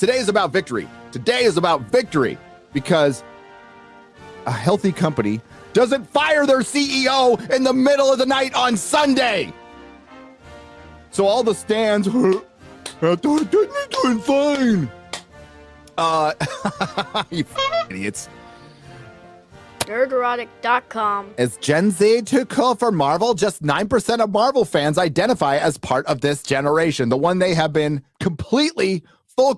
Today is about victory. Today is about victory because a healthy company doesn't fire their CEO in the middle of the night on Sunday. So all the stands, I thought doing fine. You idiots. Nerdrotic.com. Is Gen Z too cool for Marvel? Just 9% of Marvel fans identify as part of this generation. The one they have been completely full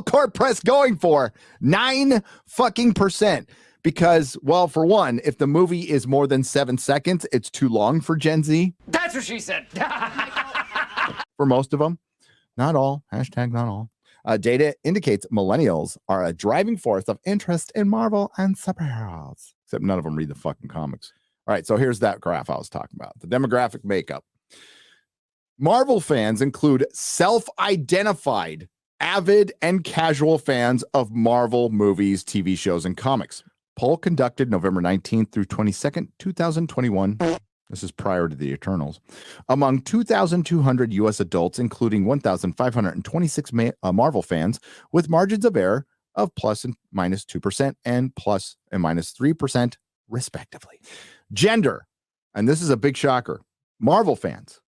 court press going for. 9% because, well, for one, if the movie is more than 7 seconds, it's too long for Gen Z. That's what she said. For most of them. Not all. Hashtag not all. Data indicates millennials are a driving force of interest in Marvel and superheroes. Except none of them read the fucking comics. All right, so here's that graph I was talking about. The demographic makeup. Marvel fans include self-identified, avid, and casual fans of Marvel movies, TV shows, and comics. Poll conducted November 19th through 22nd, 2021. This is prior to the Eternals. Among 2,200 U.S. adults, including 1,526 Marvel fans, with margins of error of plus and minus 2% and plus and minus 3%, respectively. Gender, and this is a big shocker. Marvel fans,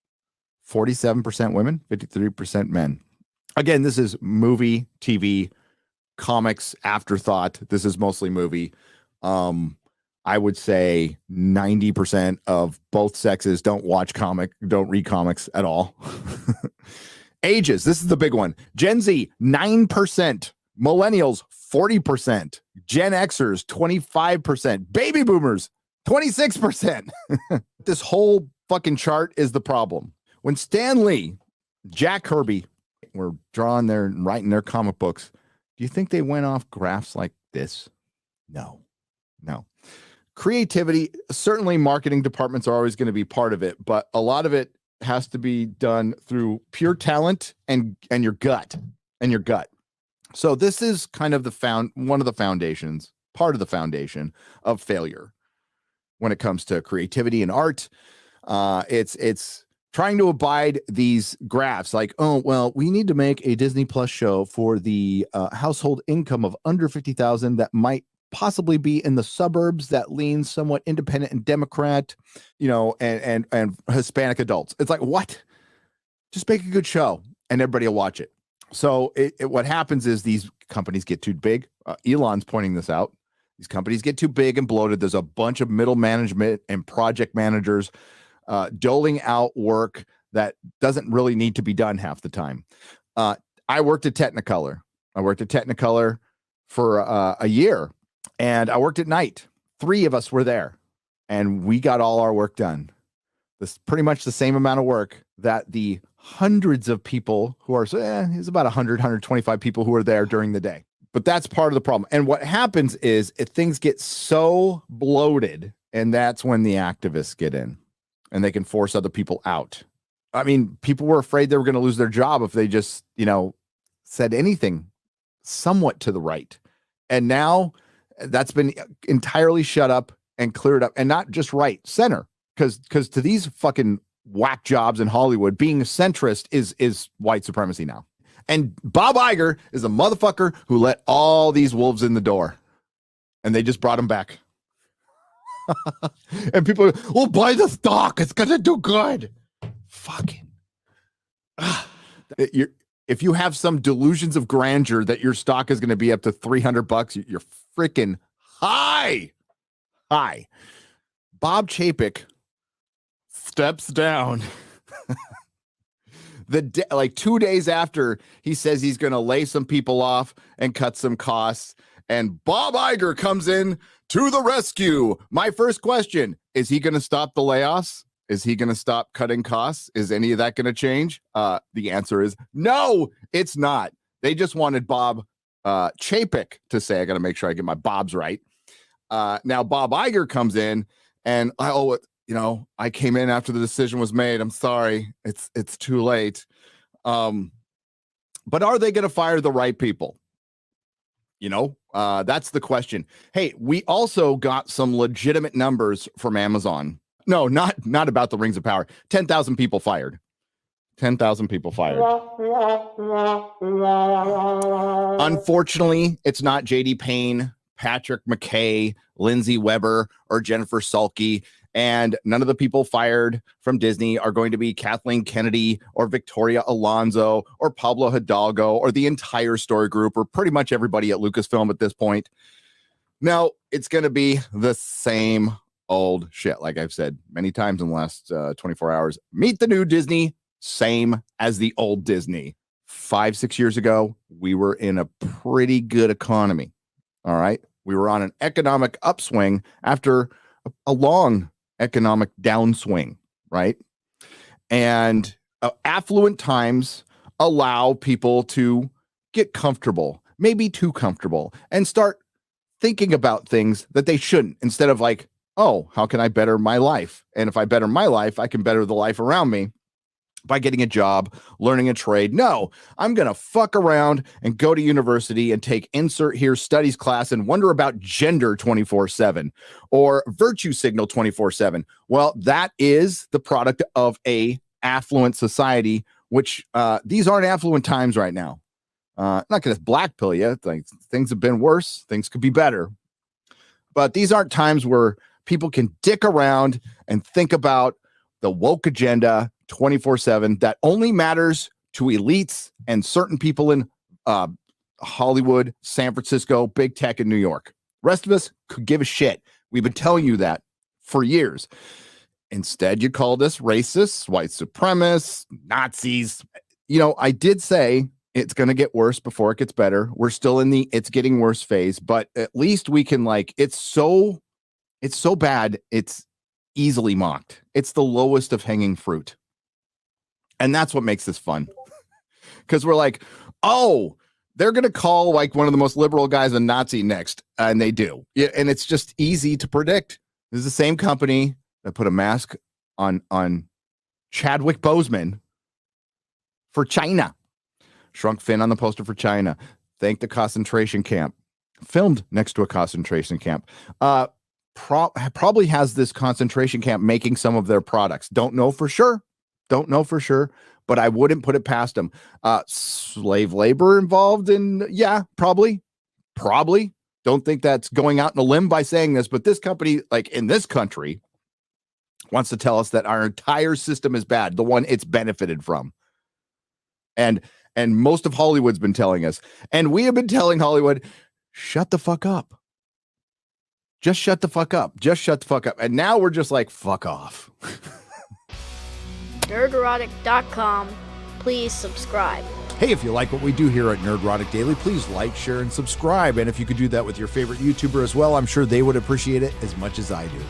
47% women, 53% men. Again, this is movie, TV, comics, afterthought. This is mostly movie. I would say 90% of both sexes don't read comics at all. Ages, this is the big one. Gen Z, 9%. Millennials, 40%. Gen Xers, 25%. Baby boomers, 26%. This whole fucking chart is the problem. When Stan Lee, Jack Kirby were drawing their and writing their comic books, do you think they went off graphs like this? No. Creativity, certainly marketing departments are always going to be part of it, but a lot of it has to be done through pure talent and your gut. So this is kind of one of the foundations, part of the foundation of failure when it comes to creativity and art. It's trying to abide these graphs like, oh, well, we need to make a Disney Plus show for the household income of under 50,000 that might possibly be in the suburbs that leans somewhat independent and Democrat, and Hispanic adults. It's like, what? Just make a good show and everybody will watch it. So what happens is these companies get too big. Elon's pointing this out. These companies get too big and bloated. There's a bunch of middle management and project managers doling out work that doesn't really need to be done half the time. I worked at Technicolor. For a year. And I worked at night. 3 of us were there and we got all our work done. This pretty much the same amount of work that the hundreds of people who are, it's about 100, 125 people who are there during the day. But that's part of the problem. And what happens is if things get so bloated, and that's when the activists get in and they can force other people out. I mean, people were afraid they were going to lose their job if they just, said anything somewhat to the right. And now that's been entirely shut up and cleared up, and not just right, center, because to these fucking whack jobs in Hollywood, being a centrist is white supremacy now. And Bob Iger is a motherfucker who let all these wolves in the door, and they just brought him back. And people are, well, buy the stock, it's gonna do good. Fucking if you have some delusions of grandeur that your stock is going to be up to $300, you're freaking high. Bob Chapek steps down. 2 days after he says he's going to lay some people off and cut some costs, and Bob Iger comes in to the rescue. My first question, is he going to stop the layoffs? Is he going to stop cutting costs? Is any of that going to change? The answer is no, it's not. They just wanted Bob Chapek to say, I got to make sure I get my Bobs right. Now Bob Iger comes in and I came in after the decision was made. I'm sorry. It's too late. But are they going to fire the right people? That's the question. Hey, we also got some legitimate numbers from Amazon. No, not about the Rings of Power. 10,000 people fired. 10,000 people fired. Unfortunately, it's not JD Payne, Patrick McKay, Lindsay Weber, or Jennifer Salke. And none of the people fired from Disney are going to be Kathleen Kennedy or Victoria Alonso or Pablo Hidalgo or the entire story group or pretty much everybody at Lucasfilm at this point. No, it's going to be the same old shit. Like I've said many times in the last 24 hours, meet the new Disney, same as the old Disney. 5-6 years ago, we were in a pretty good economy. All right. We were on an economic upswing after a long economic downswing, right? And affluent times allow people to get comfortable, maybe too comfortable, and start thinking about things that they shouldn't, instead of like, oh, how can I better my life? And if I better my life, I can better the life around me by getting a job, learning a trade. No, I'm going to fuck around and go to university and take insert here studies class and wonder about gender 24/7 or virtue signal 24/7. Well, that is the product of a affluent society, which these aren't affluent times right now. Not going to black pill you. Like, things have been worse. Things could be better. But these aren't times where people can dick around and think about the woke agenda 24/7 that only matters to elites and certain people in Hollywood, San Francisco, big tech in New York. Rest of us could give a shit. We've been telling you that for years. Instead, you called us racists, white supremacists, Nazis. You know, I did say it's going to get worse before it gets better. We're still in the it's getting worse phase, but at least we can, like, it's so bad, it's easily mocked. It's the lowest of hanging fruit. And that's what makes this fun. Because we're like, oh, they're going to call like one of the most liberal guys a Nazi next. And they do. Yeah, and it's just easy to predict. This is the same company that put a mask on Chadwick Boseman for China. Shrunk Finn on the poster for China. Thank the concentration camp. Filmed next to a concentration camp. Probably has this concentration camp making some of their products. Don't know for sure, but I wouldn't put it past them. Slave labor involved in, yeah, probably. Don't think that's going out on a limb by saying this, but this company, like in this country, wants to tell us that our entire system is bad, the one it's benefited from. And most of Hollywood's been telling us, and we have been telling Hollywood, shut the fuck up. Just shut the fuck up. And now we're just like, fuck off. Nerdrotic.com. Please subscribe. Hey, if you like what we do here at Nerdrotic Daily, please like, share, and subscribe. And if you could do that with your favorite YouTuber as well, I'm sure they would appreciate it as much as I do.